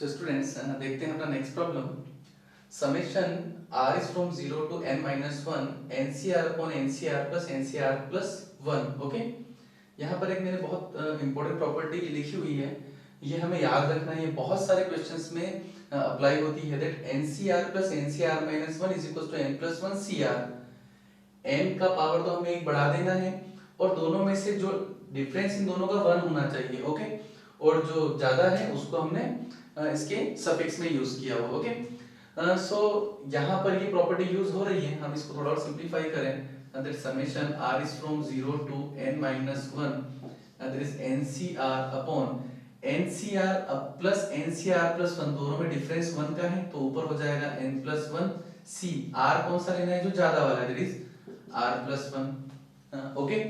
So students देखते हैं अपना next problem. Summation r is from 0 to n minus 1 ncr upon ncr plus 1। Okay, यहाँ पर एक मैंने बहुत इंपॉर्टेंट प्रॉपर्टी लिखी हुई है, ये हमें याद रखना है। ये बहुत सारे क्वेश्चंस में अप्लाई होती है that ncr plus ncr minus 1 is equal to n plus 1 cr। n का पावर तो हमें एक बढ़ा देना है और दोनों में से जो डिफरेंस इन दोनों का 1 होना चाहिए। ओके, और जो ज्यादा है उसको हमने इसके सफिक्स में यूज किया हुआ। ओके, सो यहाँ पर ये प्रॉपर्टी यूज हो रही है, हम इसको थोड़ा और सिंपलीफाई करें। That summation r is from 0 to n minus 1 that is ncr upon ncr plus ncr plus 1, दोनों में डिफरेंस 1 का है तो ऊपर हो जाएगा n प्लस 1 c। r कौन सा लेना है, जो ज्यादा वाला है, that is r plus 1। Okay,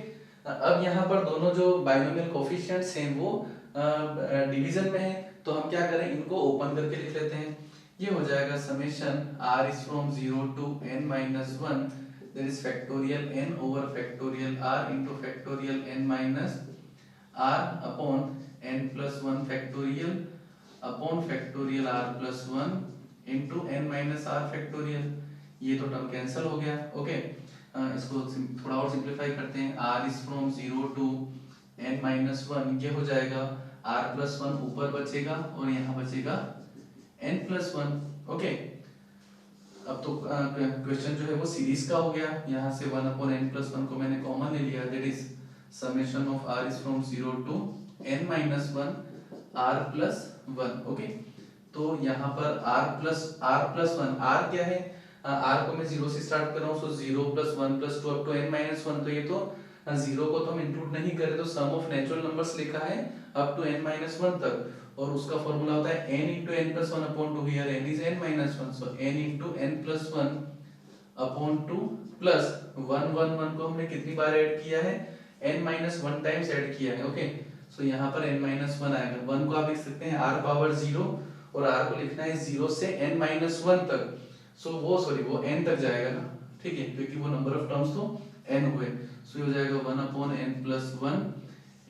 अब यहाँ पर दोनों जो बाइनोमियल कोफिशिएंट्स हैं वो डिवीजन में है, तो हम क्या करें, इनको ओपन करके लिख लेते हैं। ये हो जाएगा summation r is from 0 to n minus 1 there is factorial n over factorial r into factorial n minus r upon n plus 1 factorial upon factorial r plus 1 into n minus r factorial. ये तो term cancel हो गया। Okay, इसको थोड़ा और simplify करते हैं। r is from 0 to n minus 1, ये हो जाएगा r प्लस 1 ऊपर बचेगा और यहाँ बचेगा n प्लस 1। ओके, अब तो क्वेश्चन जो है वो सीरीज का हो गया। यहाँ से 1 अपॉन n प्लस 1 को मैंने कॉमन ले लिया, that is summation of r is from 0 to n minus 1 r plus 1। Okay, तो यहाँ पर r प्लस 1, r क्या है, r को मैं 0 से स्टार्ट कर रहा हूँ, so 0 plus 1 plus 2 up to n minus 1। तो ये तो 0 को तो हम इंक्लूड नहीं करें, तो सम ऑफ नेचुरल नंबर्स लिखा है अप टू n माइनस 1 तक, और उसका फॉर्मूला होता है n into n plus 1 upon 2। here n is n minus 1, so n into n plus 1 upon 2 plus 1 1 1 को हमने कितनी बार ऐड किया है, n minus 1 टाइम्स ऐड किया है। ओके, सो यहाँ पर n minus 1 आएगा। 1 को आप लिख सकते हैं r पावर 0 और r को लिखना है 0 से n minus 1 तक, सो वो n तक जाएगा ना, ठीक है, क्योंकि वो नंबर ऑफ टर्म्स तो n हुए। सो ये हो जाएगा 1 upon n plus 1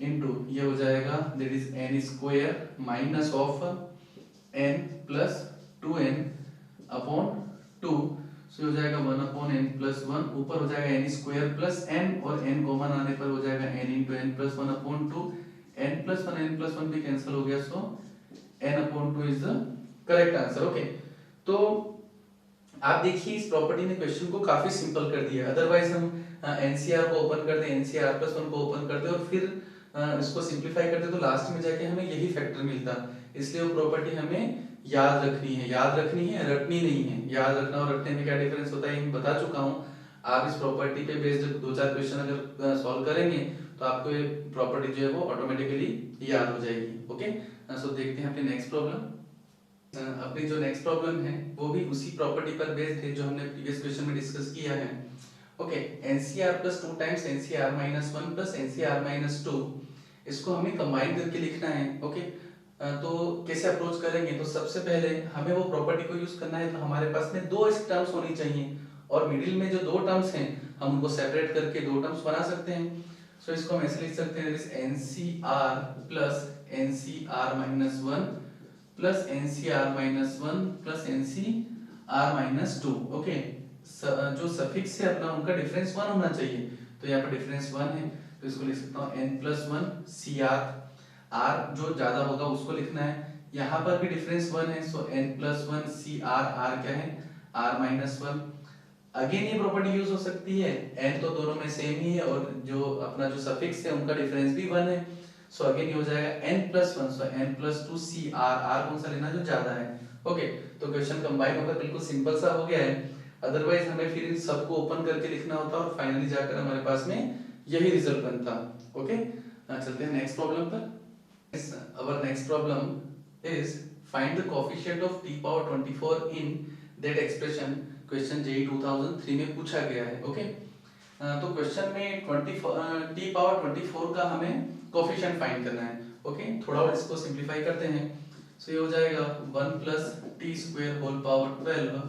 इनटू ये हो जाएगा that is n square minus of n plus 2n upon 2। सो हो जाएगा 1 अपॉन n प्लस 1, ऊपर हो जाएगा n स्क्वायर प्लस n और n कॉमन आने पर हो जाएगा n into n plus 1 upon 2। n plus 1 भी कैंसिल हो गया, सो n upon 2 is the correct answer. Okay, तो आप देखिए इस प्रॉपर्टी ने क्वेश्चन को काफी सिंपल कर दिया। अदरवाइज हम एनसीआर को ओपन कर दे, एनसीआर प्लस 1 को ओपन कर दे और फिर इसको सिंपलीफाई करते तो लास्ट में जाके हमें यही फैक्टर मिलता। इसलिए वो प्रॉपर्टी हमें याद रखनी है, रटनी नहीं है। याद रखना और रटने में क्या डिफरेंस होता है ये बता चुका हूँ। आप इस प्रॉपर्टी पे बेस्ड 2-4 क्वेश्चन अगर सॉल्व करेंगे तो आपको ये प्रॉपर्टी जो है वो ऑटोमेटिकली याद हो जाएगी। ओके, सो देखते हैं अपने नेक्स्ट प्रॉब्लम। अपनी जो नेक्स्ट प्रॉब्लम है वो भी उसी प्रॉपर्टी पर बेस्ड है जो हमने प्रीवियस क्वेश्चन में डिस्कस किया है। Okay, NCR plus 2 times NCR minus 1 plus NCR minus 2, इसको हमें कंबाइन करके लिखना है। ओके, तो कैसे अप्रोच करेंगे, तो सबसे पहले हमें वो प्रॉपर्टी को यूज करना है, तो हमारे पास में दो टर्म्स होनी चाहिए और मिडिल में जो दो टर्म्स हैं हम उनको सेपरेट करके दो टर्म्स बना सकते हैं। सो इसको हम ऐसे लिख सकते हैं, NCR plus NCR minus 1 plus NCR minus 1 plus NCR minus 2। Okay, जो सफिक्स है अपना उनका डिफरेंस 1 होना चाहिए, तो यहाँ पर डिफरेंस 1 है तो इसको लिख सकता हूँ n प्लस 1 CR। r जो ज्यादा होगा उसको लिखना है, यहाँ पर भी डिफरेंस 1 है, सो n प्लस 1 CR। r क्या है, r माइनस 1। अगेन ये प्रॉपर्टी यूज हो सकती है, n तो दोनों में सेम ही है और जो अपना जो सफिक्स है उनका डिफरेंस भी 1 है, सो अगेन ये हो जाएगा n प्लस 1, सो n प्लस 2 CR। r कौन सा लेना जो ज्यादा है। ओके, तो क्वेश्चन कंबाइन होकर बिल्कुल सिंपल सा हो गया है। अदरवाइज हमें फिर इन सबको ओपन करके लिखना होता और फाइनली जाकर हमारे पास में यही रिजल्ट बनता। ओके, चलते हैं नेक्स्ट प्रॉब्लम पर। Our next problem is find the coefficient of t power 24 in that expression। Question JEE 2003 में पूछा गया है। ओके, तो क्वेश्चन में t पावर 24 का हमें कोफिशिएंट फाइंड करना है। ओके, थोड़ा और इसको सिंपलीफाई करते हैं। सो ये हो जाएगा 1 plus t square whole power 12,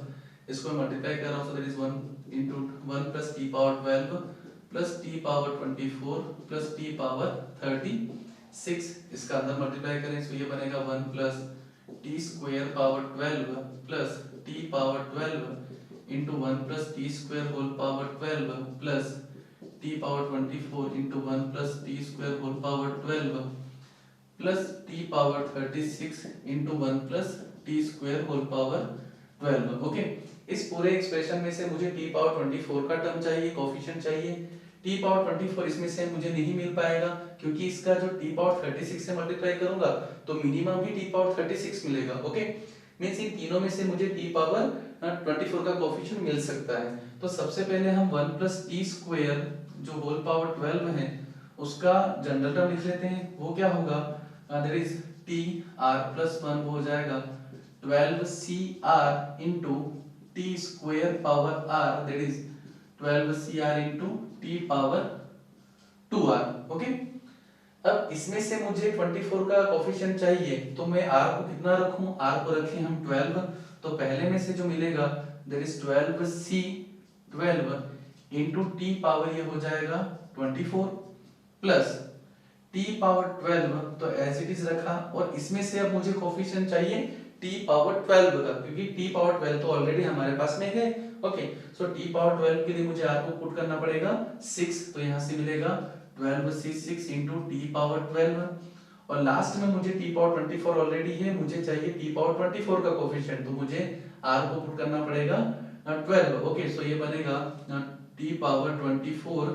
इसको मल्टीप्लाई कर रहा हूँ, so that is 1 into 1 plus t power 12 plus t power 24 plus t power 36। इसका अंदर मल्टीप्लाई करें, सो ये बनेगा 1 plus t square power 12 plus t power 12 into 1 plus t square whole power 12 plus t power 24 into 1 plus t square whole power 12 plus t power 36 into 1 plus t square whole power 12। Okay, इस पूरे expression में से मुझे T power 24 का term चाहिए, coefficient चाहिए। T power 24 इसमें से मुझे नहीं मिल पाएगा क्योंकि इसका जो टी पावर 36 से मल्टीप्लाई करूंगा तो मिनिमम भी टी पावर 36 मिलेगा। ओके, मींस इन तीनों में से मुझे टी पावर 24 का कोफिशिएंट मिल सकता है। तो सबसे पहले हम 1 प्लस टी स्क्वायर जो होल पावर 12 है उसका जनरल टर्म लिख लेते हैं। वो क्या होगा, that is T R plus 1 हो जाएगा 12cr into T square power r, that is 12cr into T power 2r। Okay, अब इसमें से मुझे 24 का कोफिशिएंट चाहिए तो मैं r को कितना रखूं, r को रखें हम 12। तो पहले में से जो मिलेगा that is 12 into T power ये हो जाएगा 24 प्लस टी पावर 12 तो एज इट इज रखा, और इसमें से अब मुझे कोफिशिएंट चाहिए टी पावर 12 का, क्योंकि टी पावर 12 तो ऑलरेडी हमारे पास में है। ओके, सो टी पावर 12 के लिए मुझे r को पुट करना पड़ेगा 6, तो यहां से मिलेगा 12c6 इंटू टी पावर 12, और लास्ट में मुझे टी पावर 24 ऑलरेडी है, मुझे चाहिए टी पावर 24 का कोफिशिएंट, तो मुझे r को पुट करना पड़ेगा 12। ओके, सो ये बनेगा T power 24,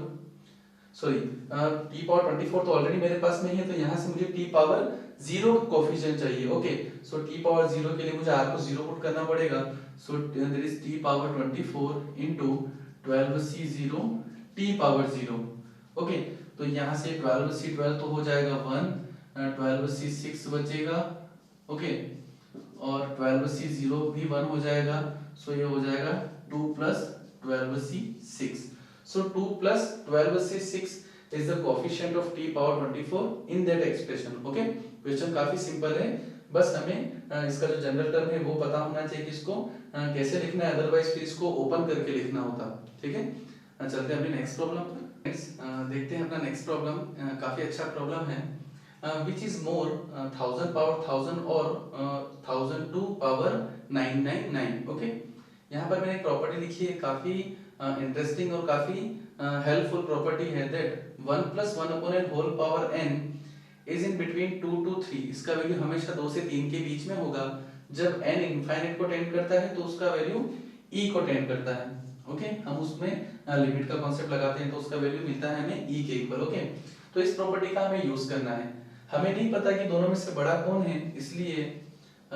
sorry T power 24 तो ऑलरेडी मेरे पास में है, तो यहाँ से मुझे टी पावर 0 कोफिशिएंट चाहिए। ओके, सो टी पावर 0 के लिए मुझे r को 0 पुट करना पड़ेगा, so there is t power 24 into 12c0 t power 0। Okay, तो यहाँ से 12c12 तो हो जाएगा 1, 12c6 बचेगा। ओके, और 12c0 भी 1 हो जाएगा, सो ये हो जाएगा 2 plus 12c6। So 2 plus 12c6 is the coefficient of t power 24 in that expression. Okay, question काफी सिंपल है, बस हमें इसका जो जनरल टर्म है वो पता होना चाहिए कि इसको कैसे लिखना है, अदरवाइज फिर इसको ओपन करके लिखना होता। ठीक है, चलते हैं अपनी नेक्स्ट प्रॉब्लम पर। देखते हैं अपना नेक्स्ट प्रॉब्लम, काफी अच्छा प्रॉब्लम है। which is more 1000 पावर 1000 और 1002 पावर 999। ओके, यहाँ पर मैंने एक प्रॉपर्टी लिखी है, काफी इंटरेस्टिंग और काफी हेल्पफुल प्रॉपर्टी है, that 1 plus 1 upon n whole power n is in between 2 to 3। इसका वैल्यू हमेशा 2 से 3 के बीच में होगा। जब n इनफाइनाइट को टेंड करता है तो उसका वैल्यू e को टेंड करता है। ओके, हम उसमें लिमिट का कॉन्सेप्ट लगाते हैं तो उसका वैल्यू मिलता है हमें e के इक्वल। ओके, तो इस प्रॉपर्टी का हमें यूज करना है। हमें नहीं पता कि दोनों में से बड़ा कौन है, इसलिए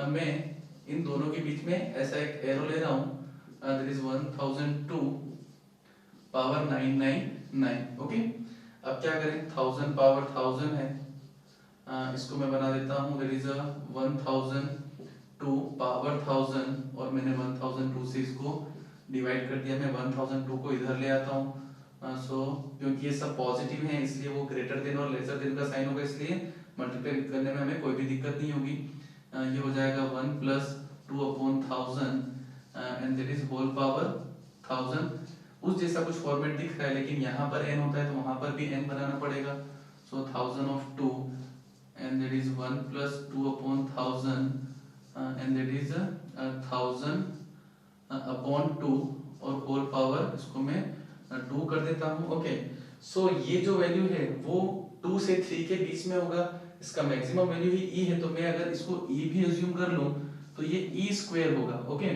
मैं इन दोनों के बीच में ऐसा एक एरो ले रहा हूँ, दैट इज 1002 पावर 999। ओके, अब क्या करें, 1000 पावर 1000 है, इसको मैं बना देता हूँ दैट इज 1002 पावर 1000, और मैंने 1002 से इसको डिवाइड कर दिया। मैं 1002 को इधर ले आता हूँ, सो क्योंकि ये सब पॉजिटिव हैं इसलिए वो ग्रेटर देन और लेसर देन का साइन होगा, इसलिए मल्टीप्लाई करने में हमें कोई भी दिक्कत नहीं होगी। ये हो जाएगा 1 plus 2 upon 1000 and that is whole power 1000। उस जैसा कुछ फॉर्मेट दिख रहा है, लेकिन यहाँ पर n होता है तो वहां पर भी n बनाना पड़ेगा। सो 1000 of 2 and that is 1 plus 2 upon 1000 and that is 1000 upon 2 और होल पावर, इसको मैं 2 कर देता हूँ। ओके, सो ये जो वैल्यू है वो 2 से 3 के बीच में होगा। इसका मैक्सिमम वैल्यू ही e है, तो मैं अगर इसको e भी अज्यूम कर लूं तो ये e स्क्वायर होगा। ओके,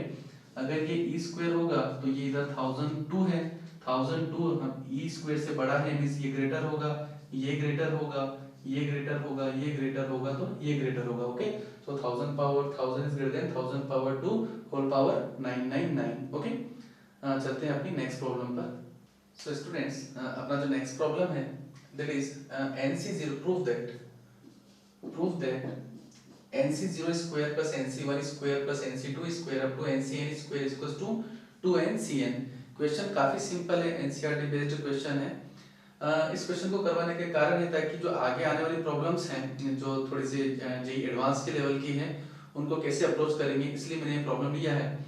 अगर ये e स्क्वायर होगा तो ये इधर 1002 है, 1002 e स्क्वायर से बड़ा है, मींस ये ग्रेटर होगा, ये ग्रेटर होगा, ये ग्रेटर होगा, ये ग्रेटर होगा, तो ये ग्रेटर होगा। Okay, so 1000 power 1000 is greater than 1000 power 2 whole power 999। Okay, चलते हैं अपनी नेक्स्ट प्रॉब्लम पर। सो स्टूडेंट्स, अपना जो नेक्स्ट प्रॉब्लम है that is NC0 prove that NC0 square plus NC1 square plus NC2 square up to NCn square is equals to 2NCn। Question काफी simple है, NCERT based question है। इस question को करवाने के कारण है ताकि जो आगे आने वाली प्रॉब्लम्स हैं जो थोड़ी सी जेई एडवांस के लेवल की हैं उनको कैसे अप्रोच करेंगे, इसलिए मैंने ये प्रॉब्लम लिया है।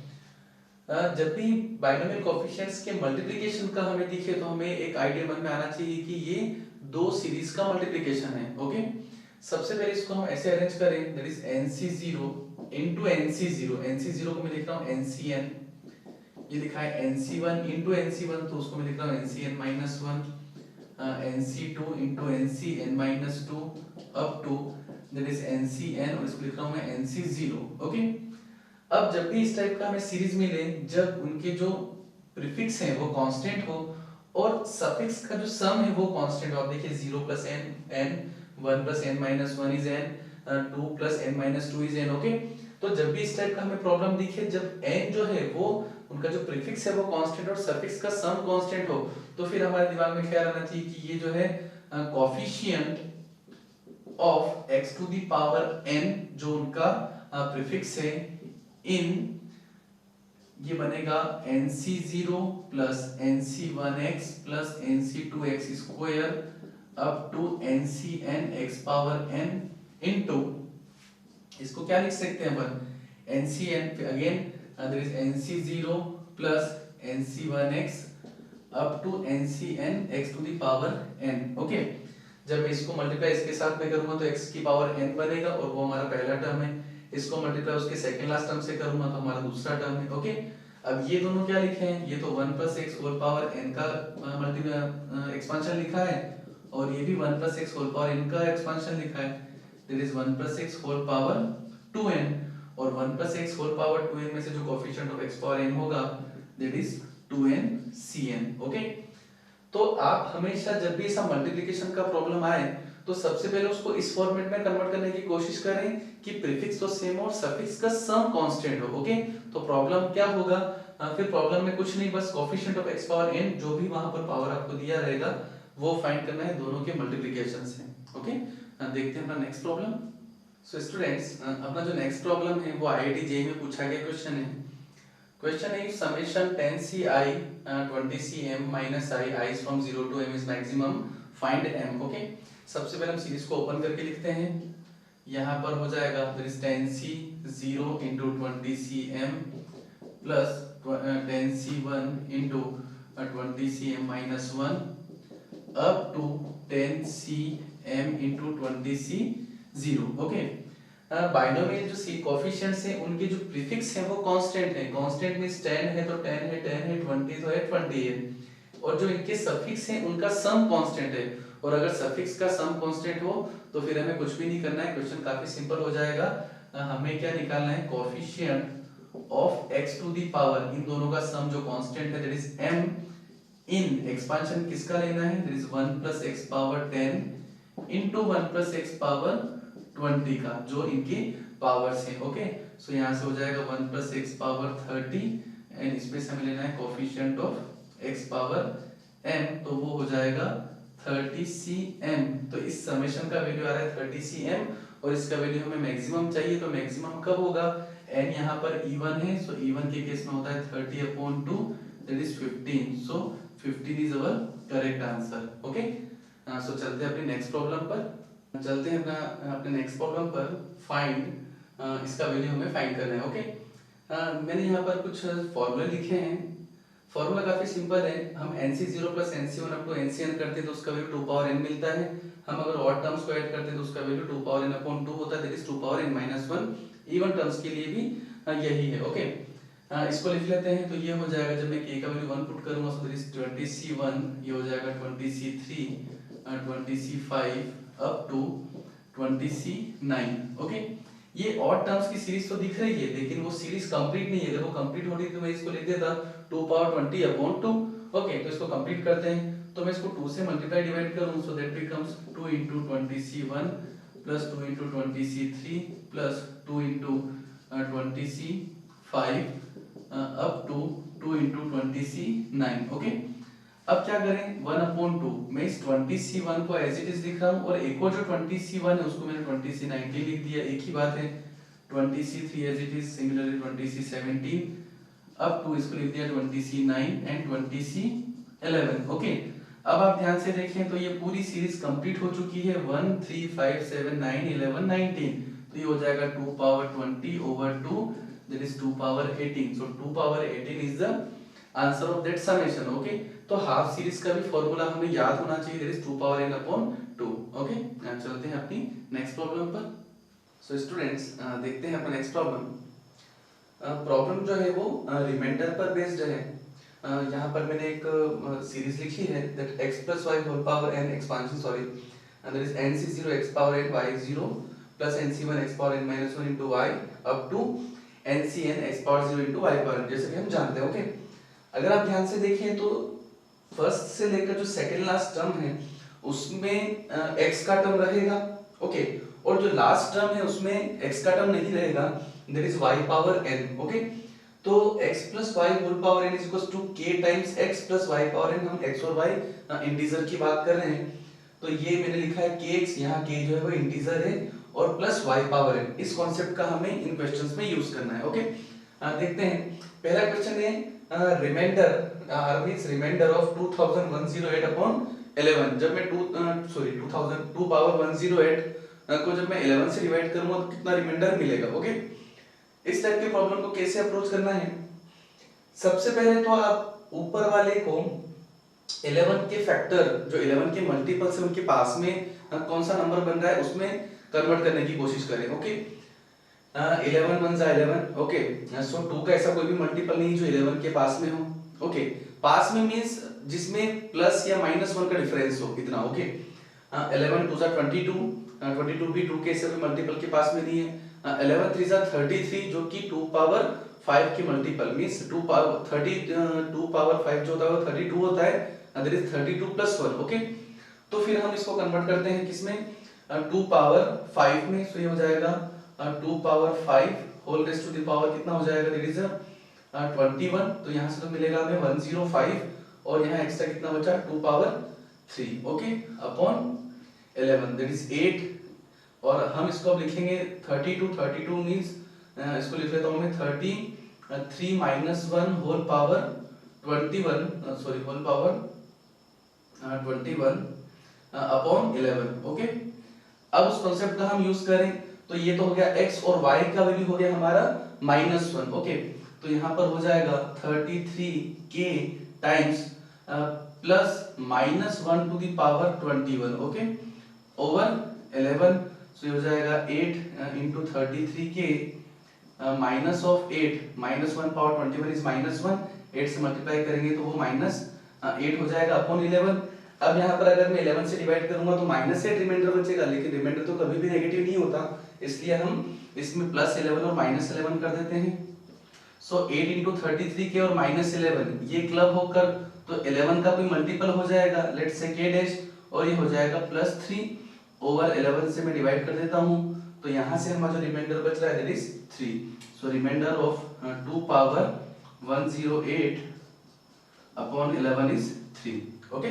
जब भी बाइनोमियल कोएफिशिएंट्स के मल्टीप्लिकेशन का हमें दिखे तो हमें एक आइडिया मन में आना चाहिए कि ये दो सीरीज का मल्टीप्लिकेशन है। ओके, सबसे पहले इसको हम ऐसे अरेंज करें that is NC0 into NC0, NC0 को मैं लिख रहा हूँ NCN, ये लिखा है NC1 इंटू NC1, तो उसको मैं लिख रहा हूँ NCN minus 1, NC2 into NCN minus 2 up to that is NCN, और इसको लिख रहा हूँ मैं NC0। ओके, अब जब भी इस टाइप का हमें सीरीज मिले जब उनके जो प्रीफिक्स हैं वो कांस्टेंट हो और सफिक्स का जो सम है वो कांस्टेंट हो, आप देखिए 0 plus n, 1 plus n minus 1 is n, 2 plus n minus 2 is n। Okay, तो जब भी इस टाइप का हमें प्रॉब्लम दिखे जब n जो है वो उनका जो प्रीफिक्स है वो कांस्टेंट और सफिक्स का सम कांस्टेंट हो, तो फिर हमारे दिमाग में ख्याल आना चाहिए कि ये जो है coefficient of x to the power n जो उनका प्रीफिक्स है इन, ये बनेगा NC0 plus NC1x plus NC2x square up to NCN x power n into, इसको क्या लिख सकते हैं अपन, NCN again there is NC0 plus NC1x up to NCN x to the power n। Okay, जब मैं इसको मल्टीप्लाई इसके साथ में करूंगा तो x की पावर n बनेगा और वो हमारा पहला टर्म है, इसको मल्टीप्लाई उसके सेकंड लास्ट टर्म से करूंगा तो हमारा दूसरा टर्म है। ओके, अब ये दोनों क्या लिखे हैं, ये तो 1 plus x whole power n का मल्टीप्लाई एक्सपांशन लिखा है और ये भी 1 plus x whole power n का एक्सपांशन लिखा है, that is 1 plus x whole power 2n, और 1 plus x whole power 2n में से जो coefficient of x power n होगा दैट इज 2nCn। ओके, तो आप हमेशा जब भी ऐसा मल्टीप्लिकेशन का प्रॉब्लम आए तो सबसे पहले उसको इस फॉर्मेट में कन्वर्ट करने की कोशिश करें कि प्रीफिक्स तो सेम हो और सफिक्स का सम कांस्टेंट हो। ओके, तो प्रॉब्लम क्या होगा, फिर प्रॉब्लम में कुछ नहीं, बस coefficient of x power n जो भी वहां पर पावर आपको दिया रहेगा वो फाइंड करना है दोनों के मल्टीप्लिकेशन से। ओके, देखते हैं अपना नेक्स्ट प्रॉब्लम। सो स्टूडेंट्स, अपना जो नेक्स्ट प्रॉब्लम है वो IIT JEE में पूछा गया क्वेश्चन है। क्वेश्चन है summation 10ci 20cm minus I is from 0 to m is maximum, find m। Okay, सबसे पहले हम सीरीज को ओपन करके लिखते हैं, यहाँ पर हो जाएगा there is 10c 0 into 20cm plus 10c1 into 20cm minus 1 up to 10cm into 20c 0। Okay, binomial जो सी कोएफिशिएंट्स हैं उनके जो प्रीफिक्स हैं वो कांस्टेंट है, कांस्टेंट मींस 10 है तो 10 है, 10 है, 20 तो है 20 है, और जो इनके सफिक्स हैं उनका सम कांस्टेंट है, और अगर सफिक्स का सम कांस्टेंट हो तो फिर हमें कुछ भी नहीं करना है, क्वेश्चन काफी सिंपल हो जाएगा। हमें क्या निकालना है, coefficient of x to the power, इन दोनों का सम जो कांस्टेंट है दैट इज m, इन एक्सपांशन किसका लेना है, that is 1 plus x power 10 into 1 plus x power 20 का जो इनकी पावर्स हैं। ओके, सो यहां से हो जाएगा 1 प्लस एक्स पावर 30 एंड इसमें से हमें लेना है coefficient of x power m, तो वो हो जाएगा 30cm। तो इस समेशन का वैल्यू आ रहा है 30cm और इसका वैल्यू हमें मैक्सिमम चाहिए, तो मैक्सिमम कब होगा, n यहाँ पर E1 है, सो E1 के केस में होता है 30/2 that is 15, so 15 is our correct answer. Okay, so चलते हैं अपनी नेक्स्ट प्रॉब्लम पर, चलते हैं अपने नेक्स्ट प्रॉब्लम पर। फाइंड, इसका वैल्यू हमें फाइंड करना है। ओके, मैंने यहाँ पर कुछ फॉर्मूले लिखे हैं, फॉर्मूला काफी सिंपल है, हम NC0 plus NC1 up to NCN करते हैं तो उसका वैल्यू 2 पावर n मिलता है, हम अगर ऑड टर्म्स को ऐड करते हैं तो उसका वैल्यू 2 पावर n/2 होता है, that is 2 power n minus 1। Even terms के लिए भी यही है। ओके, इसको लिख लेते हैं, तो ये हो जाएगा जब मैं k का वैल्यू 1 पुट करूंगा तो दैट इज 20c1, ये हो जाएगा 20c3, 20c5 up to 20c9। Okay, ये ऑड टर्म्स की सीरीज तो दिख रही है लेकिन वो सीरीज कंप्लीट नहीं है, अगर वो कंप्लीट होती तो मैं इसको लिख देता 2 पावर 20/2। ओके, तो इसको कंप्लीट करते हैं, तो मैं इसको 2 से मल्टीप्लाई डिवाइड करूं, so that becomes 2 into 20c1 plus 2 into 20c3 plus 2 into 20c5 up to 2 into 20c9। Okay, अब क्या करें, 1/2, मैं इस 20c1 को एज इट इज लिख रहा हूं और एक और जो 20c1 है उसको मैंने 20c19 लिख दिया, एक ही बात है। 20c3 as it is, similarly 20c17 up to इसको लिख दिया 20c9 एंड 20c11। ओके, अब आप ध्यान से देखें तो ये पूरी सीरीज कंप्लीट हो चुकी है, 1 3 5 7 9 11 19, तो ये हो जाएगा 2 power 20/2 that is 2 power 18, so 2 power 18 is the answer of that summation. Okay, तो हाफ सीरीज का भी फॉर्मूला हमें याद होना चाहिए, that is 2 power n/2। Okay, चलते हैं अपनी नेक्स्ट प्रॉब्लम पर। सो स्टूडेंट्स देखते हैं अपना नेक्स्ट प्रॉब्लम। प्रॉब्लम जो है वो रिमाइंडर पर बेस्ड है। यहाँ पर मैंने एक सीरीज लिखी है that x plus y whole power n expansion sorry and there is nc0 x power n y0 plus nc1 x power n minus 1 into y up to ncn x power 0 into y power n, जैसे कि हम जानते हैं। Okay, अगर आप ध्यान से देखें तो फर्स्ट से लेकर जो सेकंड लास्ट टर्म है उसमें x का टर्म रहेगा। ओके, और जो लास्ट टर्म है उसमें x का टर्म नहीं रहेगा, that is y power n। Okay, तो x plus y whole power n is equals to k times x plus y power n। हम x और y इंटीजर की बात कर रहे हैं, तो ये मैंने लिखा है kx, यहाँ k जो है वो इंटीजर है और प्लस y पावर n। इस कॉन्सेप्ट का हमें इन क्वेश्चंस में यूज करना है। ओके, देखते हैं। पहला क्वेश्चन है रिमाइंडर ऑफ 2108 अपॉन 11। जब मैं 2 पावर 108 को जब मैं 11 से डिवाइड करूंगा तो कितना रिमाइंडर मिलेगा। ओके, इस टाइप के प्रॉब्लम को कैसे अप्रोच करना है? सबसे पहले तो आप ऊपर वाले को 11 के फैक्टर, जो 11 के मल्टीपल से उनके पास में कौन सा नंबर बन रहा है उसमें कन्वर्ट करने की कोशिश करें। ओके, 11 1 जा 11। ओके, सो 2 का ऐसा कोई भी मल्टीपल नहीं जो 11 के पास में हो। ओके, पास में मींस जिसमें प्लस या माइनस 1 का डिफरेंस हो, इतना। ओके, 11 2 जा 22, 22 भी 2 के ऐसे कोई मल्टीपल के पास में नहीं है। 11 3 जा 33 जो कि 2 पावर 5 की मल्टीपल मींस 2 पावर 2 पावर 5 जो होता है वो 32 होता है, दैट इज 32 प्लस 1। ओके, तो फिर हम इसको कन्वर्ट करते हैं किसमें? 2 पावर 5 में। सो ये हो जाएगा 2 power 5 whole raise to the power कितना हो जाएगा, दैट इज 21। तो यहां से तो मिलेगा हमें 105 और यहां एक्स्ट्रा कितना बचा 2 power 3। Okay, upon 11 that is 8। और हम इसको अब लिखेंगे 32 मींस इसको लिख लेता हूं मैं 33 minus 1 whole power 21 sorry whole power 21 upon 11। Okay, अब उस कॉन्सेप्ट का हम यूज करें तो ये तो हो गया x और y का वैल्यू हो गया हमारा -1। ओके, तो यहाँ पर हो जाएगा 33k times plus -1 to the power 21। Okay, over 11। So ये हो जाएगा 8 into 33k minus of 8 -1 power 21 is -1, 8 से मल्टीप्लाई करेंगे तो वो -8 हो जाएगा अपॉन 11। अब यहाँ पर अगर मैं 11 से डिवाइड करूंगा तो -8 रिमाइंडर बचेगा, लेकिन रिमाइंडर तो कभी भी नेगेटिव नहीं होता, इसलिए हम इसमें +11 और -11 कर देते हैं। सो 8 इंटू 33k और -11 ये क्लब होकर तो 11 का कोई मल्टीपल हो जाएगा, लेट्स से k डैश, और ये हो जाएगा +3 ओवर 11 से मैं डिवाइड कर देता हूँ, तो यहाँ से हमारा जो रिमाइंडर बच रहा है that is 3। So remainder of 2 power 108 upon 11 is 3। Okay,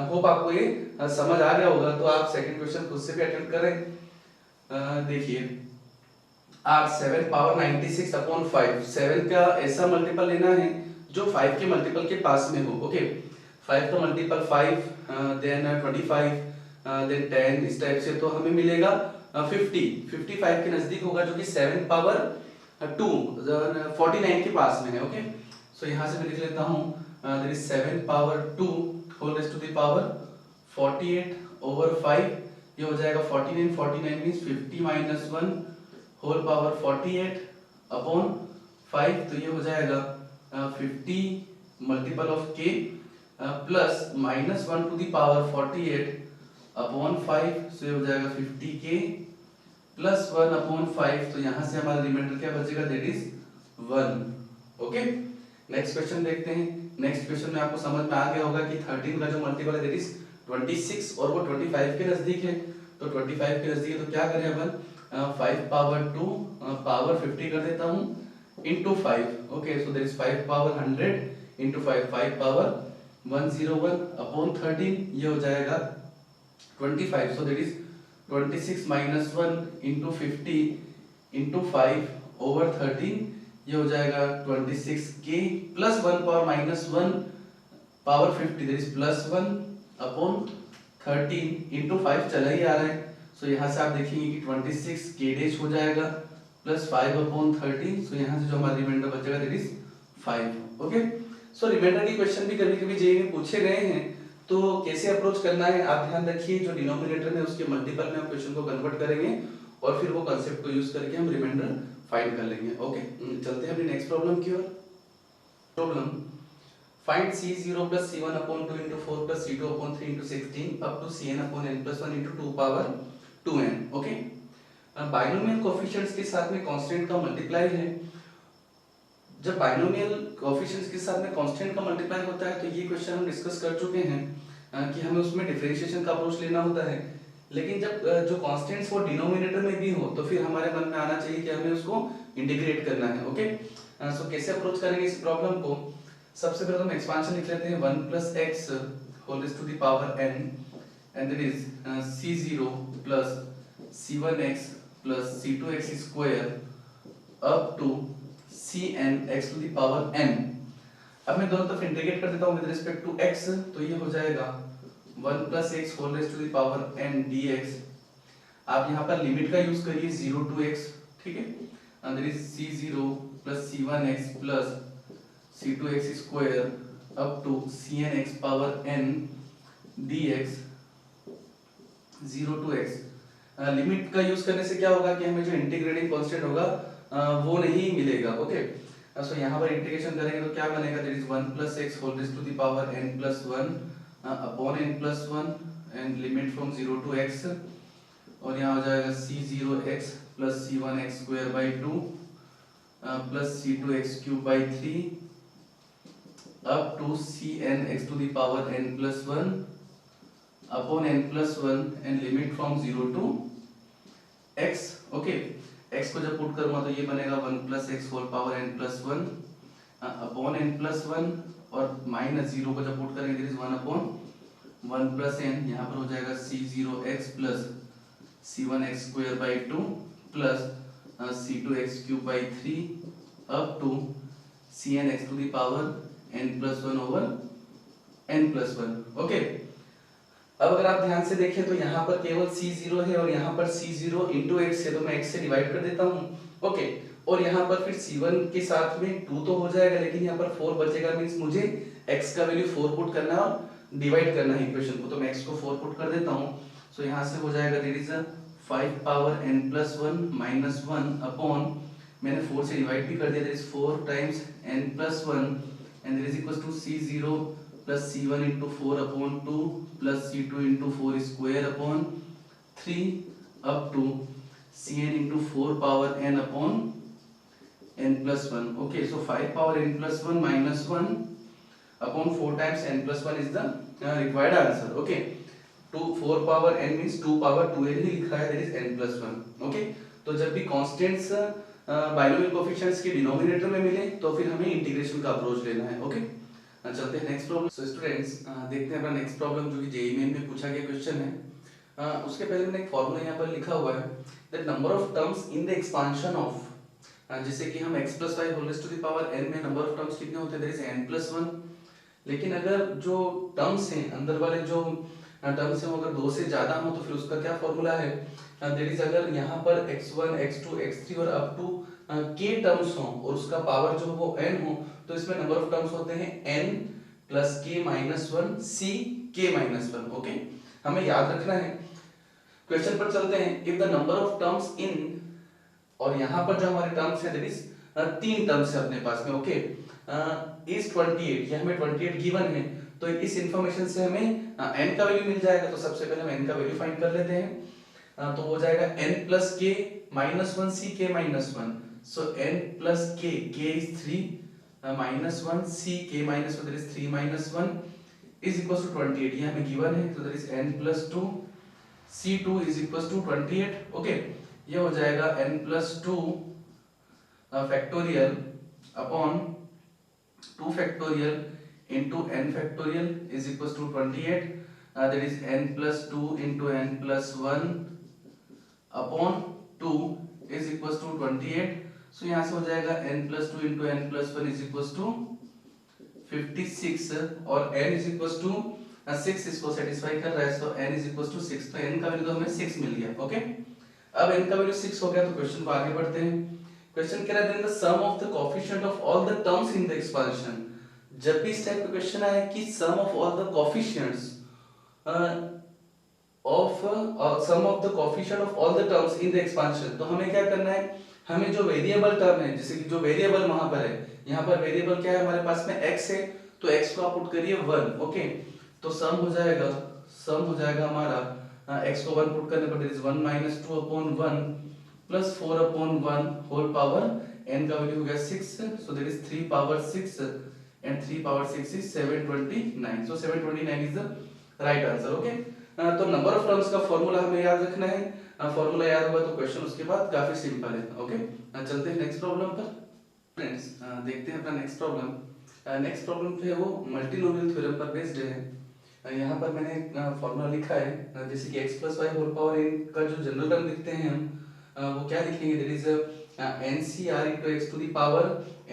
hope आपको ये समझ आ गया होगा। तो आप सेकंड क्वेश्चन खुद से भी अटेम्प्ट करें। देखिए, आप 7 पावर 96 अपॉन 5, 7 का ऐसा मल्टीपल लेना है जो 5 के मल्टीपल के पास में हो। ओके, 5 का मल्टीपल 5 देन 25 देन 10, इस टाइप से तो हमें मिलेगा 55 के नजदीक होगा, जो कि 7 पावर 2 49 के पास में है। ओके, सो यहाँ से मैं लिख लेता हूँ that is 7 power 2 whole raise to the power 48 over 5। ये हो जाएगा 49 means 50 minus 1 whole power 48 upon 5। तो ये हो जाएगा 50 multiple of k plus -1 to the power 48 upon 5। So ये हो जाएगा 50k प्लस 1 अपॉन 5। तो यहाँ से हमारा रिमाइंडर क्या बचेगा, that is 1। Okay, next question देखते हैं। नेक्स्ट क्वेश्चन में आपको समझ में आ गया होगा कि 13 का जो मल्टीपल है दैट इज 26 और वो 25 के नजदीक है। तो 25 के नजदीक है तो क्या करें अपन, 5 पावर 2 पावर 50 कर देता हूँ into 5। Okay, so that is 5 power 100 into 5 power 101 upon 13। ये हो जाएगा 25। सो that is 26 minus 1 into 50 into 5 over 13। ये हो जाएगा 26k plus 1 power -1 power 50 that is +1 upon 13 into 5 चला ही आ रहा है। सो यहाँ से आप देखेंगे कि 26k डैश हो जाएगा प्लस 5 अपॉन 13। सो यहाँ से जो हमारा रिमाइंडर बचेगा that is 5। Okay, so remainder के क्वेश्चन भी कभी कभी जेईई में पूछे गए हैं, तो कैसे अप्रोच करना है आप ध्यान रखिए। जो डिनोमिनेटर में उसके मल्टीपल में हम क्वेश्चन को कन्वर्ट करेंगे और फिर वो कंसेप्ट को यूज करके हम रिमाइंडर फाइंड कर लेंगे। ओके, चलते हैं अपनी नेक्स्ट प्रॉब्लम की ओर। Problem find C0 plus C1 upon 2 into 4 plus C2 upon 3 into 16 up to Cn upon n plus 1 into 2 power 2n। Okay, binomial coefficients के साथ में कांस्टेंट का मल्टीप्लाई है। जब बाइनोमियल कोएफिशिएंट्स के साथ में कांस्टेंट का मल्टीप्लाई होता है तो ये क्वेश्चन हम डिस्कस कर चुके हैं कि हमें उसमें डिफरेंशिएशन का अप्रोच लेना होता है। लेकिन जब जो कांस्टेंट्स वो डिनोमिनेटर में भी हो तो फिर हमारे मन में आना चाहिए कि हमें उसको इंटीग्रेट करना है। ओके, सो कैसे अप्रोच करेंगे इस प्रॉब्लम को? सबसे पहले हम एक्सपांशन लिख लेते हैं 1 plus x whole raised to the power n and that is c0 plus c1x plus c2x square up to cn x to the power n। अब मैं दोनों तरफ इंटीग्रेट कर देता हूँ विद रिस्पेक्ट टू x, तो ये हो जाएगा 1 plus x whole raised to the power n dx। आप यहाँ पर लिमिट का यूज करिए 0 to x, ठीक है, and that is c0 plus c1x plus c2x square up to cn x power n dx 0 to x। Limit का use करने से क्या होगा कि हमें जो इंटीग्रेटिंग कांस्टेंट होगा वो नहीं मिलेगा। ओके, सो यहाँ पर इंटीग्रेशन करेंगे तो क्या बनेगा, that is 1 plus x whole raised to the power n plus 1 upon n plus 1 and limit from 0 to x, और यहाँ हो जाएगा c0x plus c1x square by 2 plus c2x cube by 3 up to cn x to the power n plus 1 upon n plus 1 and limit from 0 to x। Okay, x को जब put करूंगा तो ये बनेगा 1 plus x whole power n plus 1 upon n plus 1, और minus 0 को जब put करेंगे दिस 1 upon 1 plus n, यहाँ पर हो जाएगा c0x plus c1x square by 2 plus c2x cube by 3 up to cn x to the power n plus 1 over n plus 1। Okay, अब अगर आप ध्यान से देखें तो यहाँ पर केवल c0 है और यहाँ पर c0 into x है, तो मैं x से डिवाइड कर देता हूँ। ओके, और यहाँ पर फिर c1 के साथ में 2 तो हो जाएगा, लेकिन यहाँ पर 4 बचेगा, मींस मुझे x का वैल्यू 4 पुट करना है और डिवाइड करना है इक्वेशन को, तो मैं x को 4 पुट कर देता हूँ। सो यहाँ से हो जाएगा that is 5 power n plus 1 minus 1 upon, मैंने 4 से डिवाइड भी कर दिया, that is 4 times n plus 1 and that is equals to c0 plus c1 into 4 upon 2 plus c2 into 4 square upon 3 up to cn into 4 power n upon n plus 1। okay, so 5 power n plus 1 minus 1 upon 4 times n plus 1 is the required answer। okay, 4 power n means 2 power 2n ही लिखा है, that is n plus 1। okay, तो जब भी constants binomial coefficients के denominator में मिले तो फिर हमें इंटीग्रेशन का अप्रोच लेना है। ओके, चलते हैं नेक्स्ट प्रॉब्लम। सो स्टूडेंट्स, देखते हैं अपना नेक्स्ट प्रॉब्लम जो कि जेईई मेन में पूछा गया क्वेश्चन है। उसके पहले मैंने एक फॉर्मूला यहाँ पर लिखा हुआ है that number of terms in the expansion of, जैसे कि हम x plus y whole raised to the power n में नंबर ऑफ टर्म्स कितने होते हैं, दैट इज n plus 1। लेकिन अगर जो टर्म्स हैं अंदर वाले जो टर्म्स हैं वो अगर 2 से ज्यादा हो तो फिर उसका क्या फॉर्मूला है, दैट इज अगर यहाँ पर x1 x2 x3 और अप टू k टर्म्स हो और उसका पावर जो वो n हो, तो इसमें नंबर ऑफ टर्म्स होते हैं n plus k minus 1 c k minus 1। Okay, हमें याद रखना है। क्वेश्चन पर चलते हैं। If the number of terms इन, और यहाँ पर जो हमारे टर्म्स हैं दैट इज 3 टर्म्स है अपने पास में। ओके, इज 28, ये हमें 28 गिवन है, तो इस इंफॉर्मेशन से हमें n का वैल्यू मिल जाएगा। तो सबसे पहले हम n का वैल्यू फाइंड कर लेते हैं। तो हो जाएगा n plus k minus 1 c k minus 1। so n plus k is 3 minus 1 c k minus 1 that is 3 minus 1 is equals to 28, ये हमें गिवन है, तो that is n plus 2 c2 is equals to 28। Okay, ये हो जाएगा n plus 2 factorial upon 2 factorial into n factorial is equals to 28, that is n plus 2 into n plus 1 upon 2 is equals to 28। so यहाँ से हो जाएगा n plus 2 into n plus 1 is equals to 56, और n is equals to 6 इसको satisfy कर रहा है, so n is equals to 6, तो n का वैल्यू तो हमें 6 मिल गया। ओके, अब n का वैल्यू 6 हो गया तो क्वेश्चन को आगे बढ़ते हैं। क्वेश्चन कह रहा है the sum of the coefficient of all the terms in the expansion. जब भी इस टाइप का क्वेश्चन आए कि sum of all the coefficients of sum of the coefficient of all the terms in the expansion. तो हमें क्या करना है, हमें जो वेरिएबल टर्म है, जैसे कि जो वेरिएबल वहां पर है, यहाँ पर वेरिएबल क्या है हमारे पास में x है, तो x को आप पुट करिए 1। ओके, तो सम हो जाएगा हमारा x को 1 पुट करने पर is 1 minus 2 upon 1 plus 4 upon 1 whole power n का वैल्यू हो गया 6, so that is 3 power 6 and 3 power 6 is 729, so 729 is the right answer. Okay, तो नंबर ऑफ टर्म्स का फॉर्मूला हमें याद रखना है, फॉर्मूला याद हुआ तो क्वेश्चन उसके बाद काफी सिंपल है। ओके, चलते हैं नेक्स्ट प्रॉब्लम पर। फ्रेंड्स देखते हैं अपना नेक्स्ट प्रॉब्लम। नेक्स्ट प्रॉब्लम जो है वो मल्टीनोमियल थ्योरम पर बेस्ड है। यहाँ पर मैंने फॉर्मूला लिखा है, जैसे कि x plus y whole power n का जो जनरल टर्म लिखते हैं हम, वो क्या लिखेंगे, that is ncr into x to the power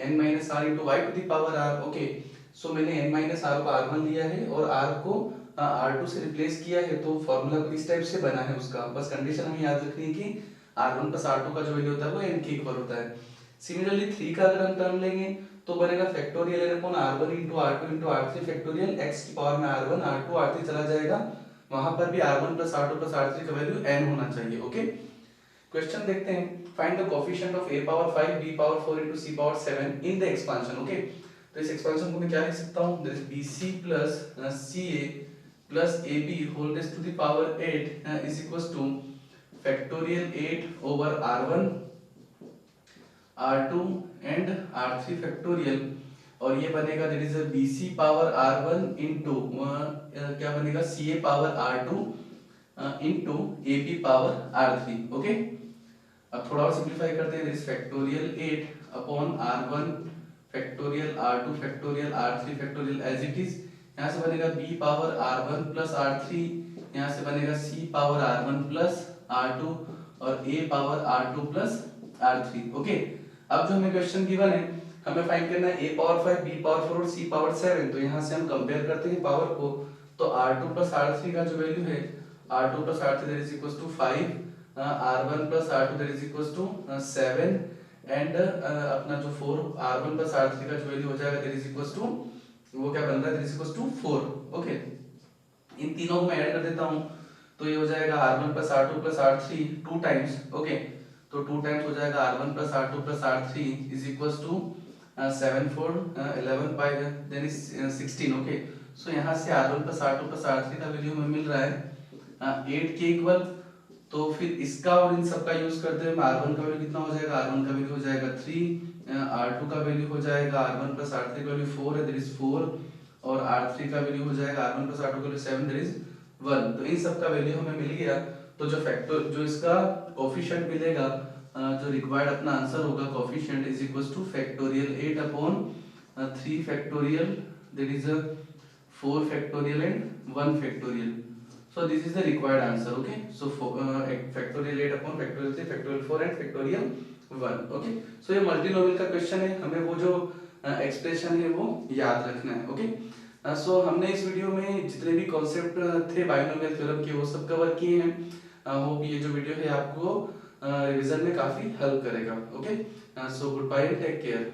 n minus r into y to the power r। Okay, so मैंने n minus r को r1 लिया है और r को r2 से रिप्लेस किया है, तो फॉर्मूला कुछ इस टाइप से बना है उसका। बस कंडीशन हमें याद रखनी है कि r1 प्लस r2 का जो वैल्यू होता है वो n के इक्वल होता है। सिमिलरली 3 का अगर हम टर्म लेंगे तो बनेगा factorial n upon r1 into r2 into r3 factorial x की पावर में r1 r2 r3 चला जाएगा, वहां पर भी r1 plus r2 plus r3 का वैल्यू n होना चाहिए। ओके, क्वेश्चन देखते हैं, find the coefficient of a power 5 b power 4 into c power 7 in the expansion. Okay, तो इस एक्सपांशन को मैं क्या लिख सकता हूं, that is bc plus ca plus ab whole raise to the power 8 is equals to factorial 8 over r1 r2 and r3 factorial, और ये बनेगा that is bc power r1 into क्या बनेगा ca power r2 into ab power r3। Okay, अब थोड़ा और simplify करते हैं, that is factorial 8 upon r1 factorial r2 factorial r3 factorial as it is. यहाँ से बनेगा b power r1 plus r3, यहाँ से बनेगा c power r1 plus r2 और a power r2 plus r3। Okay, अब जो हमें क्वेश्चन गिवन है, हमें फाइंड करना है a पावर 5 b पावर 4 और c पावर 7। तो यहाँ से हम कंपेयर करते हैं पावर को, तो r2 प्लस r3 का जो वैल्यू है, r2 plus r3 that is equals to 5, r1 plus r2 that is equals to 7 and अपना जो 4 r1 प्लस r3 का जो वैल्यू हो जाएगा दैट इज इक्वल्स टू, वो क्या बन रहा है, that is equals to 4। Okay, इन तीनों को मैं ऐड कर देता हूं, तो ये हो जाएगा r1 plus r2 plus r3 2 times. Okay, तो 2 टाइम्स हो जाएगा r1 plus r2 plus r3 is equals to 7 4 11 5 then is 16। Okay, so यहाँ से r1 plus r2 plus r3 का वैल्यू हमें मिल रहा है 8 के इक्वल। तो फिर इसका और इन सब का यूज करते हुए r1 का वैल्यू कितना हो जाएगा, r1 का वैल्यू हो जाएगा 3, r2 का वैल्यू हो जाएगा r1 प्लस r3 का वैल्यू 4 है दैट इज 4, और r3 का वैल्यू हो जाएगा r1 प्लस r2 का वैल्यू 7 दैट इज 1। तो इन सब का वैल्यू हमें मिल गया, तो जो फैक्टर जो इसका कोफिशिएंट मिलेगा, जो रिक्वायर्ड अपना आंसर होगा coefficient is equals to factorial 8 upon 3 factorial that is 4 factorial and 1 factorial. So this is the required answer. Okay, so factorial 8 upon factorial 3 factorial 4 and factorial 1। okay, so ये multinomial का question है, हमें वो जो expression है वो याद रखना है। ओके, सो हमने इस वीडियो में जितने भी कॉन्सेप्ट थे बाइनोमियल थ्योरम के वो सब कवर किए हैं। होप ये जो वीडियो है आपको रिवीजन में काफी हेल्प करेगा। Okay, so good bye and take care.